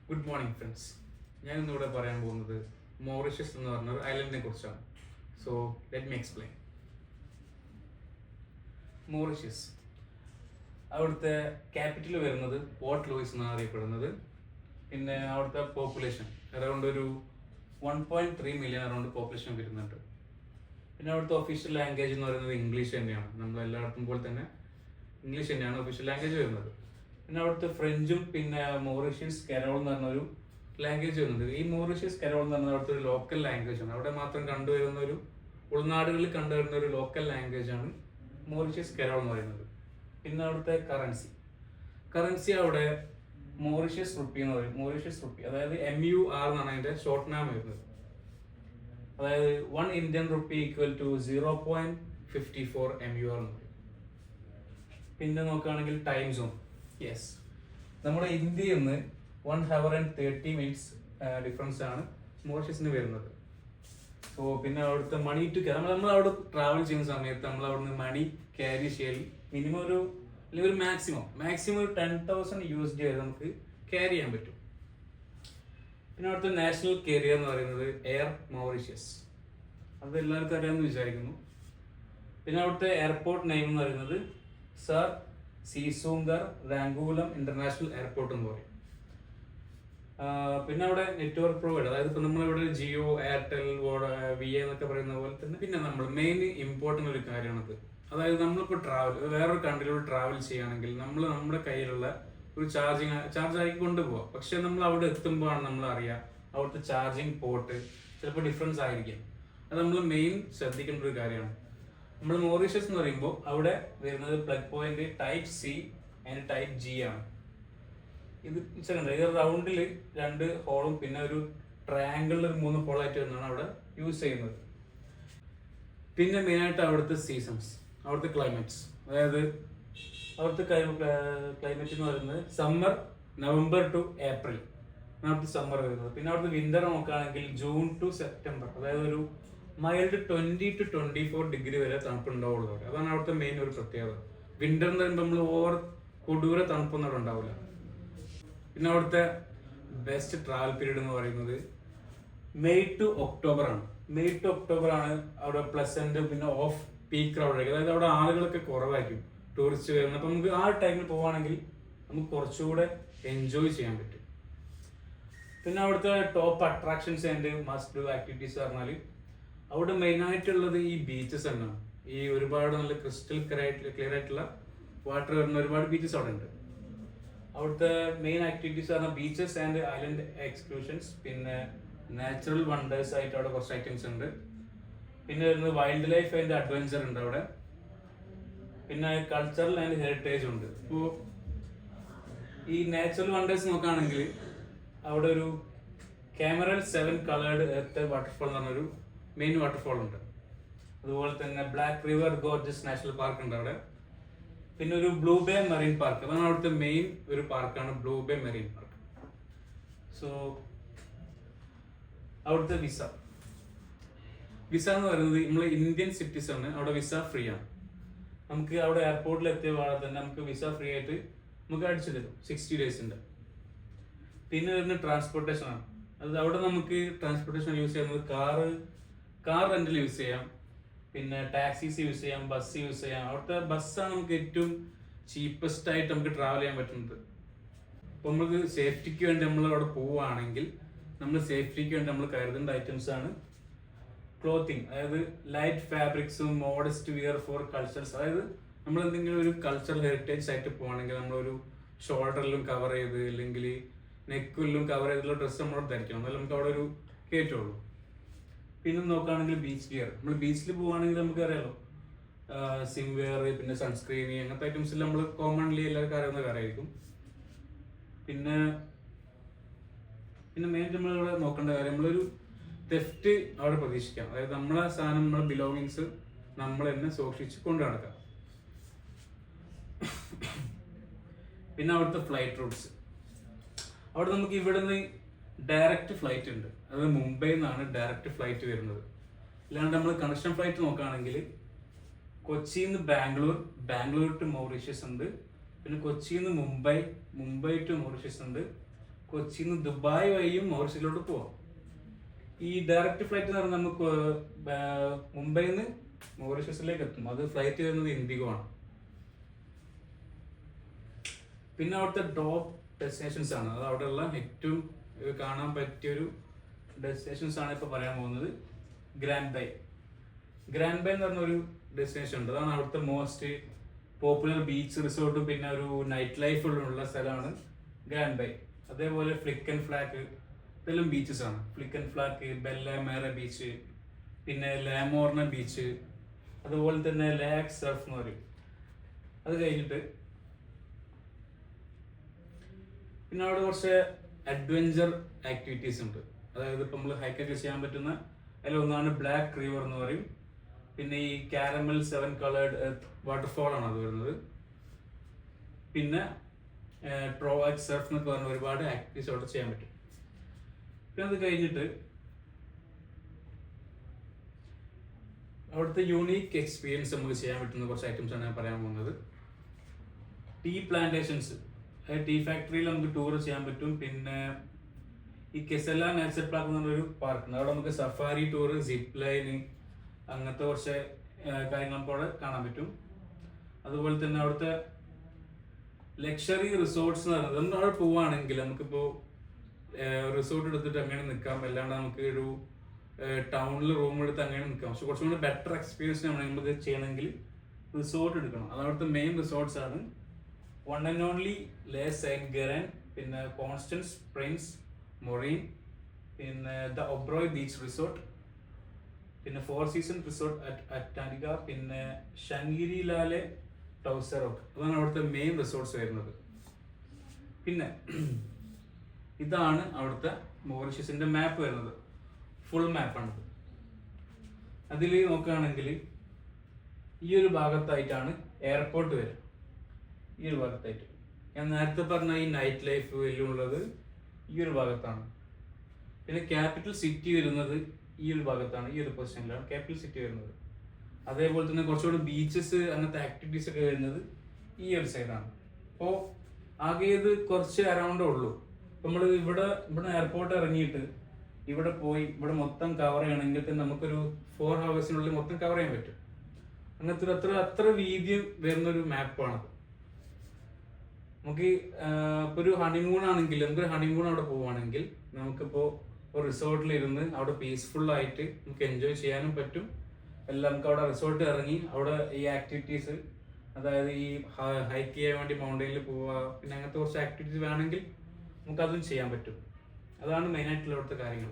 Good morning friends. ഞാൻ ഇന്നിവിടെ പറയാൻ പോകുന്നത് മൗറീഷ്യസ് എന്ന് പറഞ്ഞ ഒരു ഐലൻഡിനെ കുറിച്ചാണ്. So let me explain. Mauritius അവിടുത്തെ ക്യാപിറ്റൽ വരുന്നത് പോർട്ട് ലൂയിസ് എന്നാണ് അറിയപ്പെടുന്നത്. പിന്നെ അവിടുത്തെ പോപ്പുലേഷൻ അറൗണ്ട് ഒരു 1.3 മില്യൺ അറൗണ്ട് പോപ്പുലേഷൻ വരുന്നുണ്ട്. പിന്നെ അവിടുത്തെ ഒഫീഷ്യൽ ലാംഗ്വേജ് എന്ന് പറയുന്നത് ഇംഗ്ലീഷ് തന്നെയാണ്. നമ്മൾ എല്ലായിടത്തും പോലെ തന്നെ ഇംഗ്ലീഷ് തന്നെയാണ് ഒഫീഷ്യൽ ലാംഗ്വേജ് വരുന്നത്. പിന്നെ അവിടുത്തെ ഫ്രഞ്ചും പിന്നെ മൗറീഷ്യസ് കരോൾ എന്ന് പറഞ്ഞൊരു ലാംഗ്വേജ് വരുന്നുണ്ട്. ഈ മൗറീഷ്യസ് കരോൾ എന്ന് പറഞ്ഞാൽ അവിടുത്തെ ഒരു ലോക്കൽ ലാംഗ്വേജ് ആണ്. അവിടെ മാത്രം കണ്ടുവരുന്ന ഒരു ഉൾനാടുകളിൽ കണ്ടുവരുന്ന ഒരു ലോക്കൽ ലാംഗ്വേജ് ആണ് മൗറീഷ്യസ് കരോൾ എന്ന് പറയുന്നത്. പിന്നെ അവിടുത്തെ കറൻസി അവിടെ മൗറീഷ്യസ് റുപ്പി എന്ന് പറയും. മൗറീഷ്യസ് റുപ്പി അതായത് MUR എന്നാണ് അതിന്റെ ഷോർട്ട് നാം വരുന്നത്. അതായത് 1 Indian rupee equal to 0.54 MUR എന്ന് പറയും. പിന്നെ നോക്കുകയാണെങ്കിൽ ടൈം സോൺ, യെസ്, നമ്മുടെ ഇന്ത്യയിൽ നിന്ന് 1 hour and 30 minutes ഡിഫറൻസ് ആണ് മൗറീഷ്യസിന് വരുന്നത്. സോ പിന്നെ അവിടുത്തെ മണി ടു നമ്മൾ അവിടെ ട്രാവൽ ചെയ്യുന്ന സമയത്ത് നമ്മൾ അവിടുന്ന് മണി ക്യാരി ചെയ്യൽ മിനിമം അല്ലെങ്കിൽ ഒരു മാക്സിമം ഒരു 10,000 USD വരെ നമുക്ക് ക്യാരി ചെയ്യാൻ പറ്റും. പിന്നെ അവിടുത്തെ നാഷണൽ കാരിയർ എന്ന് പറയുന്നത് എയർ മൗറീഷ്യസ്, അത് എല്ലാവർക്കും അറിയാമെന്ന് വിചാരിക്കുന്നു. പിന്നെ അവിടുത്തെ എയർപോർട്ട് നെയിം എന്ന് പറയുന്നത് സർ സീസൂങ്കർ റാങ്കൂലം ഇന്റർനാഷണൽ എയർപോർട്ട് എന്ന് പറയും. പിന്നെ അവിടെ നെറ്റ്വർക്ക് പ്രൊവൈഡർ, അതായത് ഇപ്പൊ നമ്മളിവിടെ ജിയോ, എയർടെൽ, VA എന്നൊക്കെ പറയുന്ന പോലെ തന്നെ പിന്നെ നമ്മൾ മെയിൻ ഇമ്പോർട്ടൻ്റ് ഒരു കാര്യമാണത്. അതായത് നമ്മളിപ്പോൾ വേറൊരു കൺട്രിയിലൂടെ ട്രാവൽ ചെയ്യുകയാണെങ്കിൽ നമ്മൾ നമ്മുടെ കയ്യിലുള്ള ഒരു ചാർജ് ആക്കി കൊണ്ടുപോകാം. പക്ഷെ നമ്മൾ അവിടെ എത്തുമ്പോഴാണ് നമ്മൾ അറിയാം അവിടുത്തെ ചാർജിങ് പോർട്ട് ചിലപ്പോൾ ഡിഫറൻസ് ആയിരിക്കും. അത് നമ്മൾ മെയിൻ ശ്രദ്ധിക്കേണ്ട ഒരു കാര്യമാണ്. നമ്മൾ മൗറീഷ്യസ് എന്ന് പറയുമ്പോൾ അവിടെ വരുന്നത് plug point type C and type G ആണ്. ഇത് റൗണ്ടിൽ 2 ഹോളും പിന്നെ ഒരു ട്രയാങ്കിളിൽ 3 ഹോളായിട്ട് വരുന്നതാണ് അവിടെ യൂസ് ചെയ്യുന്നത്. പിന്നെ മെയിനായിട്ട് അവിടുത്തെ സീസൺസ്, അവിടുത്തെ ക്ലൈമറ്റ്സ്, അതായത് അവിടുത്തെ ക്ലൈമറ്റ് എന്ന് പറയുന്നത് സമ്മർ നവംബർ ടു ഏപ്രിൽ അവിടുത്തെ സമ്മർ വരുന്നത്. പിന്നെ അവിടുത്തെ വിന്റർ നോക്കുകയാണെങ്കിൽ ജൂൺ ടു സെപ്റ്റംബർ, അതായത് ഒരു മൈൽഡ് 20 to 24 ഡിഗ്രി വരെ തണുപ്പുണ്ടാവുള്ളൂ അവിടെ. അതാണ് അവിടുത്തെ മെയിൻ ഒരു പ്രത്യേകത. വിന്റർ എന്ന് പറയുമ്പോൾ നമ്മൾ ഓവർ കൊടൂര തണുപ്പൊന്നും അവിടെ ഉണ്ടാവില്ല. പിന്നെ അവിടുത്തെ ബെസ്റ്റ് ട്രാവൽ പീരീഡ് എന്ന് പറയുന്നത് മെയ് ടു ഒക്ടോബർ ആണ് അവിടെ പ്ലസന്റ് പിന്നെ ഓഫ് പീക്ക് ക്രൗഡ്, അതായത് അവിടെ ആളുകളൊക്കെ കുറവായിരിക്കും, ടൂറിസ്റ്റ് വരുന്നത്. അപ്പൊ നമുക്ക് ആ ടൈമിൽ പോവുകയാണെങ്കിൽ നമുക്ക് കുറച്ചുകൂടെ എൻജോയ് ചെയ്യാൻ പറ്റും. പിന്നെ അവിടുത്തെ top attractions and must do activities പറഞ്ഞാൽ അവിടെ മെയിൻ ആയിട്ടുള്ളത് ഈ ബീച്ചസ് തന്നെയാണ്. ഈ ഒരുപാട് നല്ല ക്രിസ്റ്റൽ ക്ലിയർ ആയിട്ടുള്ള വാട്ടർ വരുന്ന ഒരുപാട് ബീച്ചസ് അവിടെ ഉണ്ട്. അവിടുത്തെ മെയിൻ ആക്ടിവിറ്റീസ് പറഞ്ഞാൽ ബീച്ചസ് ആൻഡ് ഐലൻഡ് എക്സ്ക്ലൂഷൻസ്, പിന്നെ നാച്ചുറൽ വണ്ടേഴ്സ് ആയിട്ട് അവിടെ കുറച്ച് ഐറ്റംസ് ഉണ്ട്. പിന്നെ വരുന്നത് വൈൽഡ് ലൈഫ് ആൻഡ് അഡ്വഞ്ചർ ഉണ്ട് അവിടെ. പിന്നെ കൾച്ചറൽ ആൻഡ് ഹെറിറ്റേജ് ഉണ്ട്. ഇപ്പോൾ ഈ നാച്ചുറൽ വണ്ടേഴ്സ് നോക്കുകയാണെങ്കിൽ അവിടെ ഒരു കാമറൽ 7 കളേർഡ് എർത്ത് വാട്ടർഫോൾ എന്ന് പറഞ്ഞൊരു മെയിൻ വാട്ടർഫോൾ ഉണ്ട്. അതുപോലെ തന്നെ black river Gorges national park ഉണ്ട് അവിടെ. പിന്നെ ഒരു ബ്ലൂ ബേ മെറീൻ പാർക്ക്, അതാണ് അവിടുത്തെ മെയിൻ ഒരു പാർക്കാണ് blue bay marine park. So അവിടുത്തെ വിസ എന്ന് പറയുന്നത് നമ്മൾ ഇന്ത്യൻ സിറ്റിസൺ അവിടെ വിസ ഫ്രീ ആണ്. നമുക്ക് അവിടെ എയർപോർട്ടിൽ എത്തിയ പാടെ തന്നെ നമുക്ക് വിസ ഫ്രീ ആയിട്ട് നമുക്ക് അടിച്ചു തരും 60 ഡേയ്സിന്റെ. പിന്നെ വരുന്ന ട്രാൻസ്പോർട്ടേഷൻ ആണ്. അത് അവിടെ നമുക്ക് ട്രാൻസ്പോർട്ടേഷൻ യൂസ് ചെയ്യുന്നത് കാർ റെന്റിൽ യൂസ് ചെയ്യാം, പിന്നെ ടാക്സീസ് യൂസ് ചെയ്യാം, ബസ് യൂസ് ചെയ്യാം. അവിടുത്തെ ബസ്സാണ് നമുക്ക് ഏറ്റവും ചീപ്പസ്റ്റ് ആയിട്ട് നമുക്ക് ട്രാവൽ ചെയ്യാൻ പറ്റുന്നത്. അപ്പോൾ നമുക്ക് സേഫ്റ്റിക്ക് വേണ്ടി നമ്മൾ അവിടെ പോവുകയാണെങ്കിൽ നമ്മൾ കരുതേണ്ട ഐറ്റംസ് ആണ് ക്ലോത്തിങ്, അതായത് light ഫാബ്രിക്സും modest wear four cultures. അതായത് നമ്മൾ എന്തെങ്കിലും ഒരു കൾച്ചറൽ ഹെറിറ്റേജ് ആയിട്ട് പോവുകയാണെങ്കിൽ നമ്മളൊരു ഷോൾഡറിലും കവർ ചെയ്ത് അല്ലെങ്കിൽ നെക്കിലും കവർ ചെയ്തിട്ടുള്ള ഡ്രസ്സ് നമ്മളോട് ധരിക്കണം, എന്നാലും നമുക്ക് അവിടെ ഒരു കയറ്റുള്ളൂ. പിന്നെ നോക്കുകയാണെങ്കിൽ ബീച്ച് ഗിയർ, നമ്മൾ ബീച്ചിൽ പോവുകയാണെങ്കിൽ നമുക്ക് അറിയാലോ സ്വിം വെയർ, പിന്നെ സൺസ്ക്രീൻ, അങ്ങനത്തെ ഐറ്റംസിൽ നമ്മൾ കോമൺലി എല്ലാവർക്കും അറിയുന്ന കാര്യമായിരിക്കും. പിന്നെ മെയിൻ നമ്മളിവിടെ നോക്കേണ്ട കാര്യം, നമ്മളൊരു തെഫ്റ്റ് അവിടെ പ്രതീക്ഷിക്കാം. അതായത് നമ്മളെ സാധനം, നമ്മളെ ബിലോങ്ങിങ്സ് നമ്മൾ തന്നെ സൂക്ഷിച്ച് കൊണ്ടു നടക്കാം. പിന്നെ അവിടുത്തെ ഫ്ലൈറ്റ് റൂട്ട്സ്, അവിടെ നമുക്ക് ഇവിടുന്ന് ഡയറക്റ്റ് ഫ്ലൈറ്റ് ഉണ്ട്. അത് മുംബൈയിൽ നിന്നാണ് ഡയറക്റ്റ് ഫ്ലൈറ്റ് വരുന്നത്. അല്ലാണ്ട് നമ്മൾ കണക്ഷൻ ഫ്ലൈറ്റ് നോക്കുകയാണെങ്കിൽ കൊച്ചിയിൽ നിന്ന് ബാംഗ്ലൂർ ടു മൗറീഷ്യസ് ഉണ്ട്. പിന്നെ കൊച്ചിയിൽ നിന്ന് മുംബൈ ടു മൗറീഷ്യസ് ഉണ്ട്. കൊച്ചിയിൽ നിന്ന് ദുബായ് വഴിയും മൗറിഷ്യസിലോട്ട് പോവാം. ഈ ഡയറക്റ്റ് ഫ്ലൈറ്റ് എന്ന് പറഞ്ഞാൽ നമുക്ക് മുംബൈയിൽ നിന്ന് മൗറിഷ്യസിലേക്ക് എത്തും. അത് ഫ്ലൈറ്റ് വരുന്നത് ഇൻഡിഗോ ആണ്. പിന്നെ അവിടുത്തെ ടോപ്പ് ഡെസ്റ്റിനേഷൻസ് ആണ്, അത് അവിടെയുള്ള ഏറ്റവും കാണാൻ പറ്റിയൊരു ഡെസ്റ്റിനേഷൻസ് ആണ് ഇപ്പോൾ പറയാൻ പോകുന്നത്. ഗ്രാൻഡ് ബൈ എന്ന് പറഞ്ഞ ഒരു ഡെസ്റ്റിനേഷൻ ഉണ്ട്. അതാണ് അവിടുത്തെ മോസ്റ്റ് പോപ്പുലർ ബീച്ച് റിസോർട്ടും പിന്നെ ഒരു നൈറ്റ് ലൈഫ് ഉള്ള സ്ഥലമാണ് ഗ്രാൻഡ് ബൈ. അതേപോലെ ഫ്ലിക്ക് ആൻഡ് ഫ്ലാക്ക്, ഇതെല്ലാം ബീച്ചസ് ആണ്. ഫ്ലിക്ക് ആൻഡ് ഫ്ലാക്ക്, ബെല്ല മേറ ബീച്ച്, പിന്നെ ലാമോർണ ബീച്ച്, അതുപോലെ തന്നെ ലാക് സർഫ് എന്ന് പറയും. അത് കഴിഞ്ഞിട്ട് പിന്നെ അവിടെ കുറച്ച് അഡ്വഞ്ചർ ആക്ടിവിറ്റീസ് ഉണ്ട്. അതായത് ഇപ്പം നമ്മൾ ഹൈക്കൊക്കെ ചെയ്യാൻ പറ്റുന്ന അതിലൊന്നാണ് ബ്ലാക്ക് റിവർ എന്ന് പറയും. പിന്നെ ഈ കാരമൽ 7 കളേർഡ് വാട്ടർഫോൾ ആണ് അത് വരുന്നത്. പിന്നെ ട്രോവാക് സർഫ് എന്നൊക്കെ പറഞ്ഞ ഒരുപാട് ആക്ടിവിറ്റീസ് അവിടെ ചെയ്യാൻ പറ്റും. പിന്നെ അത് കഴിഞ്ഞിട്ട് അവിടുത്തെ യൂണീക്ക് എക്സ്പീരിയൻസ് നമുക്ക് ചെയ്യാൻ പറ്റുന്ന കുറച്ച് ഐറ്റംസ് ആണ് ഞാൻ പറയാൻ പോകുന്നത്. ടീ പ്ലാന്റേഷൻസ്, ടീ ഫാക്ടറിയിൽ നമുക്ക് ടൂർ ചെയ്യാൻ പറ്റും. പിന്നെ ഈ കെസല നാച്ചുറൽ പാർക്ക് എന്ന് പറഞ്ഞൊരു പാർക്കുണ്ട്. അവിടെ നമുക്ക് സഫാരി ടൂർ, സിപ്പ് ലൈന്, അങ്ങനത്തെ കുറച്ച് കാര്യങ്ങൾ നമുക്ക് അവിടെ കാണാൻ പറ്റും. അതുപോലെ തന്നെ അവിടുത്തെ ലക്ഷറി റിസോർട്ട്സ് എന്ന് പറയുന്നത്, നമ്മൾ അവിടെ പോവുകയാണെങ്കിൽ നമുക്കിപ്പോൾ റിസോർട്ട് എടുത്തിട്ട് അങ്ങനെ നിൽക്കാം, അല്ലാണ്ട് നമുക്ക് ഒരു ടൗണിൽ റൂം എടുത്ത് അങ്ങനെ നിൽക്കാം. പക്ഷെ കുറച്ചും കൂടി ബെറ്റർ എക്സ്പീരിയൻസ് നമുക്ക് ചെയ്യണമെങ്കിൽ റിസോർട്ട് എടുക്കണം. അത് അവിടുത്തെ മെയിൻ റിസോർട്ട്സ് ആണ്. One and Only Le Saint Geran, പിന്നെ കോൺസ്റ്റൻസ് പ്രിൻസ് മൊറീൻ, പിന്നെ ദ ഒബ്രോയ് ബീച്ച് റിസോർട്ട്, പിന്നെ 4 സീസൺ റിസോർട്ട് അറ്റാൻറ്റിക്ക, പിന്നെ ഷങ്കിരിലാലെ ടൗസറോക്ക്. അതാണ് അവിടുത്തെ മെയിൻ റിസോർട്ട്സ് വരുന്നത്. പിന്നെ ഇതാണ് അവിടുത്തെ മൗറിഷ്യസിന്റെ മാപ്പ് വരുന്നത്. ഫുൾ മാപ്പാണിത്. അതിൽ നോക്കുകയാണെങ്കിൽ ഈ ഒരു ഭാഗത്തായിട്ടാണ് എയർപോർട്ട് വരിക. ഈ ഒരു ഭാഗത്തായിട്ട് ഞാൻ നേരത്തെ പറഞ്ഞ ഈ നൈറ്റ് ലൈഫ് എല്ലാം ഉള്ളത് ഈ ഒരു ഭാഗത്താണ്. പിന്നെ ക്യാപിറ്റൽ സിറ്റി വരുന്നത് ഈ ഒരു ഭാഗത്താണ്, ഈ ഒരു പൊസിഷനിലാണ് ക്യാപിറ്റൽ സിറ്റി വരുന്നത്. അതേപോലെ തന്നെ കുറച്ചുകൂടി ബീച്ചസ് അങ്ങനത്തെ ആക്ടിവിറ്റീസ് ഒക്കെ വരുന്നത് ഈ ഒരു സൈഡാണ്. അപ്പോൾ ആകെ ഇത് കുറച്ച് അറൗണ്ടേ ഉള്ളൂ. നമ്മൾ ഇവിടെ എയർപോർട്ട് ഇറങ്ങിയിട്ട് ഇവിടെ പോയി ഇവിടെ മൊത്തം കവർ ചെയ്യണമെങ്കിൽ തന്നെ നമുക്കൊരു 4 ഹവേഴ്സിനുള്ളിൽ മൊത്തം കവർ ചെയ്യാൻ പറ്റും. അങ്ങനത്തെ അത്ര വീതി വരുന്നൊരു മാപ്പാണത്. നമുക്ക് ഇപ്പോൾ ഒരു ഹണിമൂൺ ആണെങ്കിൽ, നമുക്കൊരു ഹണിമൂൺ അവിടെ പോവുകയാണെങ്കിൽ നമുക്കിപ്പോൾ ഒരു റിസോർട്ടിൽ ഇരുന്ന് അവിടെ പീസ്ഫുൾ ആയിട്ട് നമുക്ക് എൻജോയ് ചെയ്യാനും പറ്റും. എല്ലാം നമുക്ക് അവിടെ റിസോർട്ട് ഇറങ്ങി അവിടെ ഈ ആക്ടിവിറ്റീസ്, അതായത് ഈ ഹൈക്ക് ചെയ്യാൻ വേണ്ടി മൗണ്ടൈനിൽ പോവുക, പിന്നെ അങ്ങനത്തെ കുറച്ച് ആക്ടിവിറ്റീസ് വേണമെങ്കിൽ നമുക്കതും ചെയ്യാൻ പറ്റും. അതാണ് മെയിനായിട്ടുള്ള അവിടുത്തെ കാര്യങ്ങൾ.